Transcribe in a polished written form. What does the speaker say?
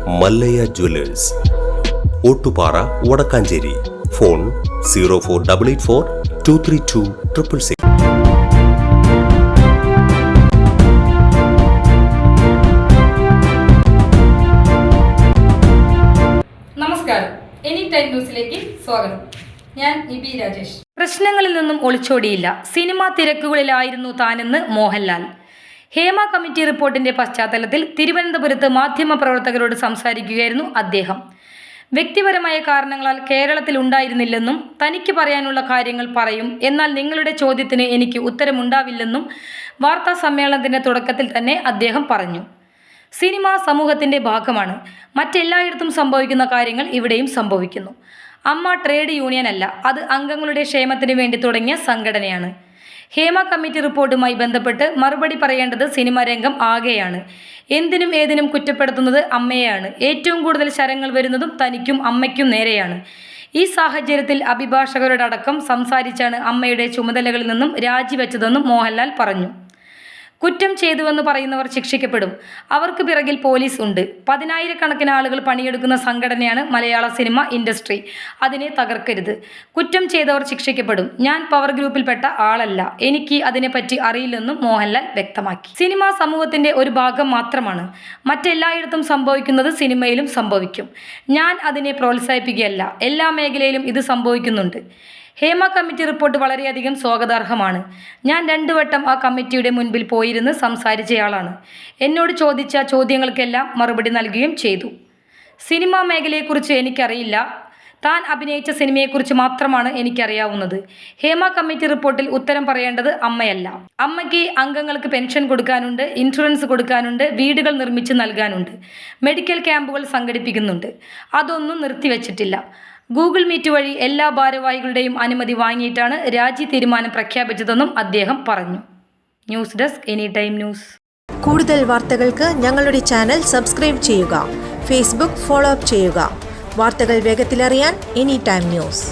Mallayya Jewellers, Ottupara, Vadakkanchery. Phone 0484 232 666. നമസ്കാരം, any time ന്യൂസിലേക്ക് സ്വാഗതം. ഞാൻ നിബി രാജേഷ്. പ്രശ്നങ്ങളിൽ നിന്നും ഒളിച്ചോടിയില്ല, സിനിമാ തിരക്കുകളിലായിരുന്നു താനെന്ന് മോഹൻലാൽ. ഹേമ കമ്മിറ്റി റിപ്പോർട്ടിന്റെ പശ്ചാത്തലത്തിൽ തിരുവനന്തപുരത്ത് മാധ്യമപ്രവർത്തകരോട് സംസാരിക്കുകയായിരുന്നു അദ്ദേഹം. വ്യക്തിപരമായ കാരണങ്ങളാൽ കേരളത്തിൽ ഉണ്ടായിരുന്നില്ലെന്നും തനിക്ക് പറയാനുള്ള കാര്യങ്ങൾ പറയും, എന്നാൽ നിങ്ങളുടെ ചോദ്യത്തിന് എനിക്ക് ഉത്തരമുണ്ടാവില്ലെന്നും വാർത്താ സമ്മേളനത്തിന്റെ തുടക്കത്തിൽ തന്നെ അദ്ദേഹം പറഞ്ഞു. സിനിമ സമൂഹത്തിൻ്റെ ഭാഗമാണ്. മറ്റെല്ലായിടത്തും സംഭവിക്കുന്ന കാര്യങ്ങൾ ഇവിടെയും സംഭവിക്കുന്നു. അമ്മ ട്രേഡ് യൂണിയൻ അല്ല, അത് അംഗങ്ങളുടെ ക്ഷേമത്തിന് വേണ്ടി തുടങ്ങിയ സംഘടനയാണ്. ഹേമ കമ്മിറ്റി റിപ്പോർട്ടുമായി ബന്ധപ്പെട്ട് മറുപടി പറയേണ്ടത് സിനിമാ രംഗം ആകെയാണ്. എന്തിനും ഏതിനും കുറ്റപ്പെടുത്തുന്നത് അമ്മയെയാണ്. ഏറ്റവും കൂടുതൽ ശരങ്ങൾ വരുന്നതും തനിക്കും അമ്മയ്ക്കും നേരെയാണ്. ഈ സാഹചര്യത്തിൽ അഭിഭാഷകരോടടക്കം സംസാരിച്ചാണ് അമ്മയുടെ ചുമതലകളിൽ നിന്നും രാജിവെച്ചതെന്നും മോഹൻലാൽ പറഞ്ഞു. കുറ്റം ചെയ്തുവെന്ന് പറയുന്നവർ ശിക്ഷിക്കപ്പെടും. അവർക്ക് പിറകിൽ പോലീസ് ഉണ്ട്. 10,000-കണക്കിന് ആളുകൾ പണിയെടുക്കുന്ന സംഘടനയാണ് മലയാള സിനിമ ഇൻഡസ്ട്രി. അതിനെ തകർക്കരുത്. കുറ്റം ചെയ്തവർ ശിക്ഷിക്കപ്പെടും. ഞാൻ പവർ ഗ്രൂപ്പിൽപ്പെട്ട ആളല്ല, എനിക്ക് അതിനെപ്പറ്റി അറിയില്ലെന്നും മോഹൻലാൽ വ്യക്തമാക്കി. സിനിമ സമൂഹത്തിൻ്റെ ഒരു ഭാഗം മാത്രമാണ്. മറ്റെല്ലായിടത്തും സംഭവിക്കുന്നത് സിനിമയിലും സംഭവിക്കും. ഞാൻ അതിനെ പ്രോത്സാഹിപ്പിക്കുകയല്ല. എല്ലാ മേഖലയിലും ഇത് സംഭവിക്കുന്നുണ്ട്. ഹേമ കമ്മിറ്റി റിപ്പോർട്ട് വളരെയധികം സ്വാഗതാർഹമാണ്. ഞാൻ 2 വട്ടം ആ കമ്മിറ്റിയുടെ മുൻപിൽ പോയിരുന്ന് സംസാരിച്ചയാളാണ്. എന്നോട് ചോദിച്ച ചോദ്യങ്ങൾക്കെല്ലാം മറുപടി നൽകുകയും ചെയ്തു. സിനിമാ മേഖലയെക്കുറിച്ച് എനിക്കറിയില്ല. താൻ അഭിനയിച്ച സിനിമയെക്കുറിച്ച് മാത്രമാണ് എനിക്കറിയാവുന്നത്. ഹേമ കമ്മിറ്റി റിപ്പോർട്ടിൽ ഉത്തരം പറയേണ്ടത് അമ്മയല്ല. അമ്മയ്ക്ക് അംഗങ്ങൾക്ക് പെൻഷൻ കൊടുക്കാനുണ്ട്, ഇൻഷുറൻസ് കൊടുക്കാനുണ്ട്, വീടുകൾ നിർമ്മിച്ച് നൽകാനുണ്ട്, മെഡിക്കൽ ക്യാമ്പുകൾ സംഘടിപ്പിക്കുന്നുണ്ട്. അതൊന്നും നിർത്തിവെച്ചിട്ടില്ല. ഗൂഗിൾ മീറ്റ് വഴി എല്ലാ ഭാരവാഹികളുടെയും അനുമതി വാങ്ങിയിട്ടാണ് രാജി തീരുമാനം പ്രഖ്യാപിച്ചതെന്നും അദ്ദേഹം പറഞ്ഞു. News desk, any time news. കൂടുതൽ വാർത്തകൾക്ക് ഞങ്ങളുടെ ചാനൽ സബ്സ്ക്രൈബ് ചെയ്യുക. ഫേസ്ബുക്ക് ഫോളോ അപ്പ് ചെയ്യുക. വാർത്തകൾ വേഗത്തിലറിയാൻ എനി ടൈം ന്യൂസ്.